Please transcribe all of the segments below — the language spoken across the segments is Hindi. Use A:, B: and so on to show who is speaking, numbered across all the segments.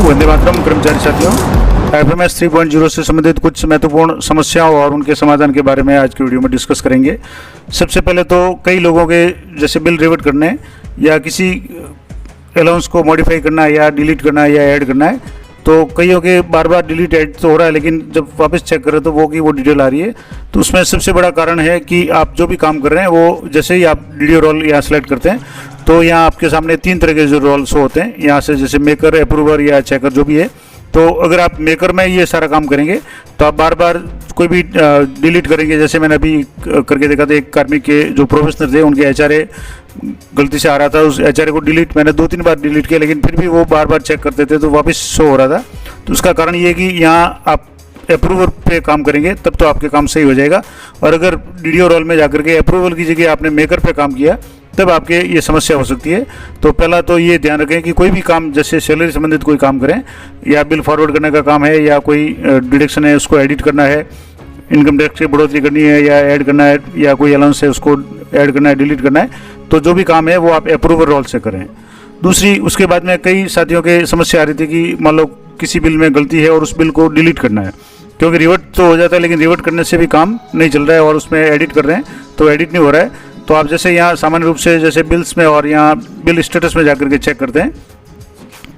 A: वंदे मातरम। कर्मचारी साथियों, एफएमएस 3.0 से संबंधित कुछ महत्वपूर्ण समस्याओं और उनके समाधान के बारे में आज की वीडियो में डिस्कस करेंगे। सबसे पहले तो कई लोगों के जैसे बिल रिवर्ट करने या किसी अलाउंस को मॉडिफाई करना है या डिलीट करना है या ऐड करना है, तो कईयों के बार बार डिलीट ऐड तो हो रहा है, लेकिन जब वापस चेक करें तो वो डिटेल आ रही है। तो उसमें सबसे बड़ा कारण है कि आप जो भी काम कर रहे हैं वो जैसे ही आप वीडियो रोल यहाँ सेलेक्ट करते हैं तो यहाँ आपके सामने 3 तरह के जो रोल शो होते हैं, यहाँ से जैसे मेकर, अप्रूवर या चेकर जो भी है। तो अगर आप मेकर में ये सारा काम करेंगे तो आप बार बार कोई भी डिलीट करेंगे। जैसे मैंने अभी करके देखा था, एक कार्मिक के जो प्रोफेशनल थे उनके एचआरए गलती से आ रहा था, उस एचआरए को डिलीट मैंने 2-3 बार डिलीट किया, लेकिन फिर भी वो बार बार चेक करते थे तो वापस शो हो रहा था। तो उसका कारण ये है कि यहाँ आप अप्रूवल पे काम करेंगे तब तो आपके काम सही हो जाएगा, और अगर वीडियो रोल में जाकर के अप्रूवल की जगह आपने मेकर पे काम किया तब आपके ये समस्या हो सकती है। तो पहला तो ये ध्यान रखें कि कोई भी काम जैसे सैलरी संबंधित कोई काम करें या बिल फॉरवर्ड करने का काम है या कोई डिडक्शन है उसको एडिट करना है, इनकम टैक्स की बढ़ोतरी करनी है या ऐड करना है, या कोई अलाउंस है उसको ऐड करना है, डिलीट करना है, तो जो भी काम है वो आप अप्रूवल रोल से करें। दूसरी, उसके बाद में कई साथियों के समस्या आ रही थी कि मान लो किसी बिल में गलती है और उस बिल को डिलीट करना है, क्योंकि रिवर्ट तो हो जाता है लेकिन रिवर्ट करने से भी काम नहीं चल रहा है और उसमें एडिट कर रहे हैं तो एडिट नहीं हो रहा है। तो आप जैसे यहाँ सामान्य रूप से जैसे बिल्स में और यहाँ बिल स्टेटस में जाकर के चेक करते हैं,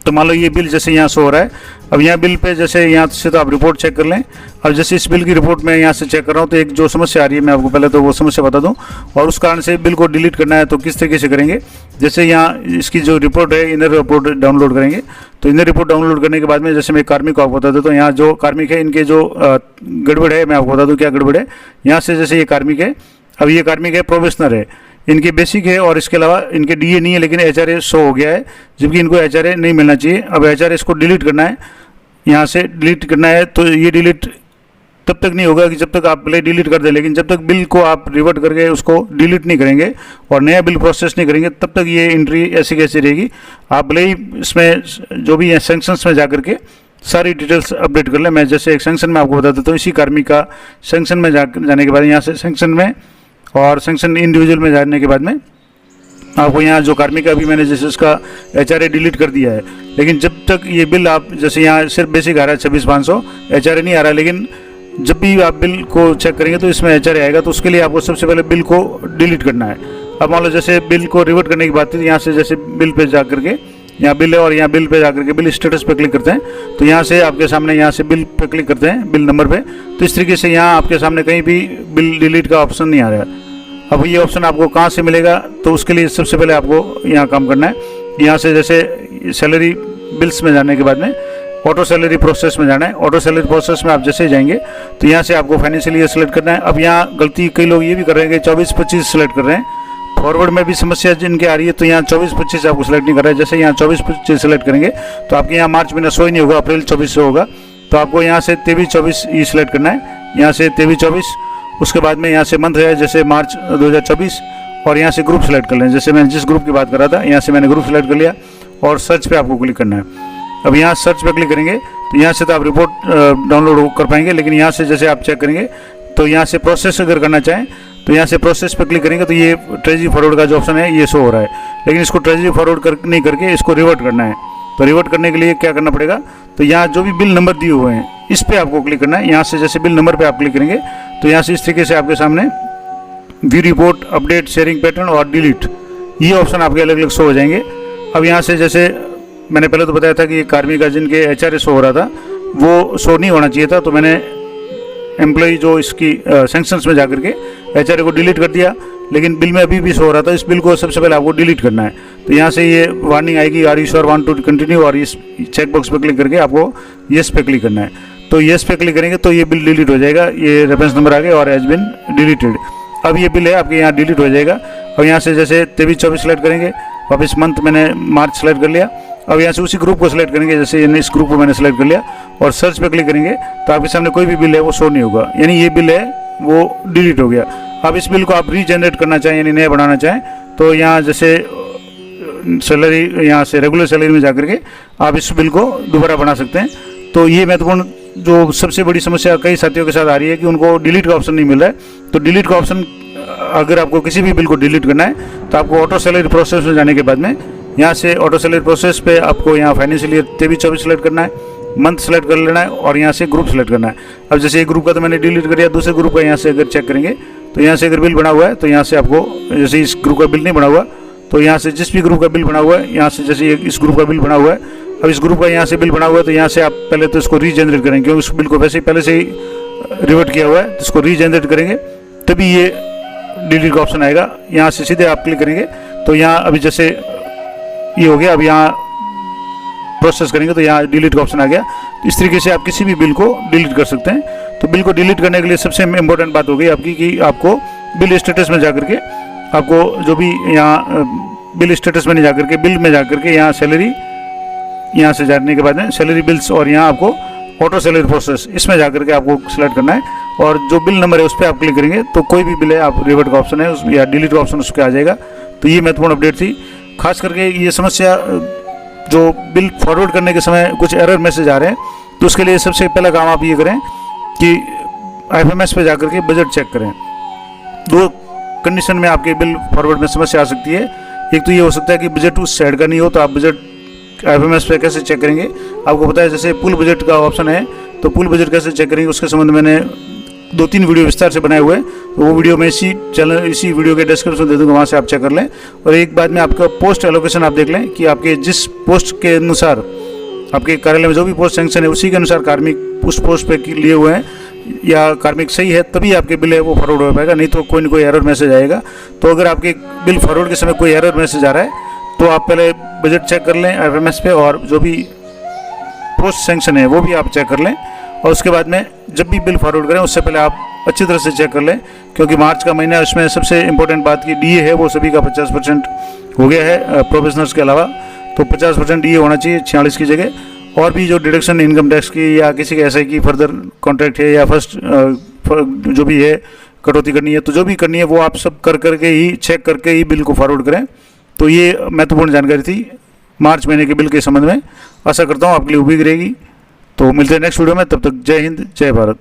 A: तो मान लो ये बिल जैसे यहाँ शो हो रहा है। अब यहाँ बिल पे जैसे यहाँ से तो आप रिपोर्ट चेक कर लें। अब जैसे इस बिल की रिपोर्ट में यहाँ से चेक कर रहा हूँ तो एक जो समस्या आ रही है मैं आपको पहले तो वो समस्या बता दूँ, और उस कारण से बिल को डिलीट करना है तो किस तरीके से करेंगे। जैसे यहाँ इसकी जो रिपोर्ट है, इनर रिपोर्ट डाउनलोड करेंगे। तो इनर रिपोर्ट डाउनलोड करने के बाद में जैसे मैं कार्मिक को आपको बता देता हूँ, यहाँ जो कार्मिक है इनके जो गड़बड़ है मैं आपको बता दूँ क्या गड़बड़ है। यहाँ से जैसे ये कार्मिक है, अब ये कार्मिक है प्रोफेशनल है, इनके बेसिक है और इसके अलावा इनके डीए नहीं है, लेकिन एचआरए शो हो गया है, जबकि इनको एचआरए नहीं मिलना चाहिए। अब एचआरए इसको डिलीट करना है, यहाँ से डिलीट करना है। तो ये डिलीट तब तक नहीं होगा कि जब तक आप भले डिलीट कर दें, लेकिन जब तक बिल को आप रिवर्ट करके उसको डिलीट नहीं करेंगे और नया बिल प्रोसेस नहीं करेंगे तब तक ये एंट्री ऐसी कैसी रहेगी। आप भले ही इसमें जो भी है सेंक्शंस में जाकर के सारी डिटेल्स अपडेट कर लें। मैं जैसे एक सेंक्शन में आपको बता देता हूँ, इसी कार्मिक का सेंक्शन में जाने के बाद यहाँ से सेंक्शन में और सेंक्शन इंडिविजुअल में जाने के बाद में आपको यहाँ जो कार्मिक अभी मैंने जैसे उसका एचआरए डिलीट कर दिया है, लेकिन जब तक ये बिल आप जैसे यहाँ सिर्फ बेसिक आ रहा है 26,500, एचआरए नहीं आ रहा है, लेकिन जब भी आप बिल को चेक करेंगे तो इसमें एचआरए आएगा। तो उसके लिए आपको सबसे पहले बिल को डिलीट करना है। अब मान लो जैसे बिल को रिवर्ट करने की बात थी, यहाँ से जैसे बिल पे जा करके यहाँ बिल है और यहाँ बिल पे जाकर के बिल स्टेटस पे क्लिक करते हैं, तो यहाँ से आपके सामने यहाँ से बिल पे क्लिक करते हैं, बिल नंबर पे। तो इस तरीके से यहाँ आपके सामने कहीं भी बिल डिलीट का ऑप्शन नहीं आ रहा है। अब ये ऑप्शन आपको कहाँ से मिलेगा, तो उसके लिए सबसे पहले आपको यहाँ काम करना है। यहाँ से जैसे सैलरी बिल्स में जाने के बाद में ऑटो सैलरी प्रोसेस में जाना है। ऑटो सैलरी प्रोसेस में आप जैसे ही जाएंगे तो यहाँ से आपको फाइनेंशियल ईयर सेलेक्ट करना है। अब यहाँ गलती कई लोग ये भी कर रहे हैं कि 24-25 सेलेक्ट कर रहे हैं, फॉरवर्ड में भी समस्या जिनके आ रही है, तो यहाँ 24-25 आपको सेलेक्ट नहीं कर रहा है। जैसे यहाँ 24-25 सेलेक्ट करेंगे तो आपके यहाँ मार्च महीना शो ही नहीं होगा, अप्रैल 24 से होगा। तो आपको यहाँ से 23-24 ये सेलेक्ट करना है, यहाँ से 23-24। उसके बाद में यहाँ से मंथ है जैसे मार्च 2024, और यहाँ से ग्रुप सेलेक्ट कर लें। जैसे मैं जिस ग्रुप की बात कर रहा था यहाँ से मैंने ग्रुप सेलेक्ट कर लिया और सर्च पे आपको क्लिक करना है। अब यहाँ सर्च पे क्लिक करेंगे तो यहाँ से तो आप रिपोर्ट डाउनलोड कर पाएंगे, लेकिन यहाँ से जैसे आप चेक करेंगे तो यहाँ से प्रोसेस अगर करना चाहें तो यहाँ से प्रोसेस पे क्लिक करेंगे तो ये ट्रेजरी फॉरवर्ड का जो ऑप्शन है ये शो हो रहा है, लेकिन इसको ट्रेजरी फॉरवर्ड नहीं करके इसको रिवर्ट करना है। तो रिवर्ट करने के लिए क्या करना पड़ेगा, तो यहाँ जो भी बिल नंबर दिए हुए हैं इस पर आपको क्लिक करना है। यहाँ से जैसे बिल नंबर पे आप क्लिक करेंगे तो यहाँ से इस तरीके से आपके सामने view report, update, sharing pattern और डिलीट, ये ऑप्शन आपके अलग अलग शो हो जाएंगे। अब यहाँ से जैसे मैंने पहले तो बताया था कि कार्मिक का जिनके एचआरए शो हो रहा था वो शो नहीं होना चाहिए था, तो मैंने एम्प्लॉई जो इसकी सेंक्शंस में जाकर के एचआरए को डिलीट कर दिया, लेकिन बिल में अभी भी शो हो रहा था। इस बिल को सबसे पहले आपको डिलीट करना है। तो यहाँ से ये वार्निंग आएगी, are you sure want to continue, और इस चेक बॉक्स पे क्लिक करके आपको येस पे क्लिक करना है। तो येस पे क्लिक करेंगे तो ये बिल डिलीट हो जाएगा, ये रेफरेंस नंबर आ गया और हैज बिन डिलीटेड। अब ये बिल है आपके यहाँ डिलीट हो जाएगा। अब यहाँ से जैसे 23-24 सेलेक्ट करेंगे, वापस मंथ मैंने मार्च सेलेक्ट कर लिया। अब यहाँ से उसी ग्रुप को सिलेक्ट करेंगे, जैसे इस ग्रुप को मैंने सेलेक्ट कर लिया और सर्च पे क्लिक करेंगे तो आपके सामने कोई भी बिल है वो शो नहीं होगा, यानी ये बिल है वो डिलीट हो गया। अब इस बिल को आप रीजनरेट करना चाहें यानी नया बनाना चाहें तो यहाँ जैसे सैलरी, यहाँ से रेगुलर सैलरी में जाकर के आप इस बिल को दोबारा बना सकते हैं। तो ये महत्वपूर्ण जो सबसे बड़ी समस्या कई साथियों के साथ आ रही है कि उनको डिलीट का ऑप्शन नहीं मिल रहा है। तो डिलीट का ऑप्शन अगर आपको किसी भी बिल को डिलीट करना है तो आपको ऑटो सैलरी प्रोसेस में जाने के बाद में यहाँ से ऑटो सैलरी प्रोसेस पे आपको यहाँ फाइनेंशियल ईयर 23-24 सेलेक्ट करना है, मंथ सेलेक्ट कर लेना है और यहाँ से ग्रुप सेलेक्ट करना है। अब जैसे एक ग्रुप का तो मैंने डिलीट कर दिया, दूसरे ग्रुप का यहाँ से अगर चेक करेंगे तो यहाँ से अगर बिल बना हुआ है तो यहाँ से आपको, जैसे इस ग्रुप का बिल नहीं बना हुआ तो यहाँ से जिस भी ग्रुप का बिल बना हुआ है, यहाँ से जैसे इस ग्रुप का बिल बना हुआ है, अब इस ग्रुप का यहाँ से बिल बना हुआ है तो यहाँ से आप पहले तो इसको रीजनरेट करेंगे, क्योंकि उस बिल को वैसे ही पहले से ही रिवर्ट किया हुआ है, तो इसको रीजनरेट करेंगे तभी ये डिलीट का ऑप्शन आएगा। यहाँ से सीधे आप क्लिक करेंगे तो यहाँ अभी जैसे ये हो गया, अब यहाँ प्रोसेस करेंगे तो यहाँ डिलीट का ऑप्शन आ गया। तो इस तरीके से आप किसी भी बिल को डिलीट कर सकते हैं। तो बिल को डिलीट करने के लिए सबसे इम्पोर्टेंट बात हो गई आपकी कि आपको बिल स्टेटस में जाकर के, आपको जो भी यहाँ बिल स्टेटस में नहीं जाकर के, बिल में जाकर के यहाँ सैलरी, यहाँ से जाने के बाद में सैलरी बिल्स और यहाँ आपको ऑटो सैलरी प्रोसेस, इसमें जाकर के आपको सिलेक्ट करना है और जो बिल नंबर है उस पर आप क्लिक करेंगे तो कोई भी बिल है, आप रिवर्ट का ऑप्शन है उस या डिलीट का ऑप्शन उस पर आ जाएगा। तो ये महत्वपूर्ण अपडेट थी। खास करके ये समस्या जो बिल फॉरवर्ड करने के समय कुछ एरर मैसेज आ रहे हैं, तो उसके लिए सबसे पहला काम आप ये करें कि IFMS पे जाकर के बजट चेक करें। दो कंडीशन में आपके बिल फॉरवर्ड में समस्या आ सकती है। एक तो ये हो सकता है कि बजट उस साइड का नहीं हो, तो आप बजट IFMS पे कैसे चेक करेंगे, आपको पता है जैसे पुल बजट का ऑप्शन है, तो पुल बजट कैसे चेक करेंगे उसके संबंध में मैंने 2-3 वीडियो विस्तार से बनाए हुए हैं, तो वो वीडियो मैं इसी वीडियो के डिस्क्रिप्शन दे दूंगा, वहाँ से आप चेक कर लें। और एक बाद में आपका पोस्ट एलोकेशन आप देख लें कि आपके जिस पोस्ट के अनुसार आपके कार्यालय में जो भी पोस्ट सेंक्शन है उसी के अनुसार कार्मिक उस पोस्ट पे लिए हुए हैं या कार्मिक सही है, तभी आपके बिल है वो फॉरवर्ड हो पाएगा, नहीं तो कोई ना कोई एरर मैसेज आएगा। तो अगर आपके बिल फॉरवर्ड के समय कोई एरर मैसेज आ रहा है तो आप पहले बजट चेक कर लें IFMS पे, और जो भी पोस्ट सेंक्शन है वो भी आप चेक कर लें। और उसके बाद में जब भी बिल फॉरवर्ड करें उससे पहले आप अच्छी तरह से चेक कर लें, क्योंकि मार्च का महीना है, उसमें सबसे इम्पोर्टेंट बात की DA है वो सभी का 50% हो गया है प्रोफेशनल्स के अलावा, तो 50% DA होना चाहिए 46 की जगह। और भी जो डिडक्शन इनकम टैक्स की या किसी के SI की फर्दर कॉन्ट्रैक्ट है या फर्स्ट जो भी है कटौती करनी है, तो जो भी करनी है वो आप सब कर करके ही चेक करके ही बिल को फॉरवर्ड करें। तो ये महत्वपूर्ण जानकारी थी मार्च महीने के बिल के संबंध में। आशा करता हूँ आपके लिए उपयोगी रहेगी। तो मिलते हैं नेक्स्ट वीडियो में, तब तक जय हिंद जय भारत।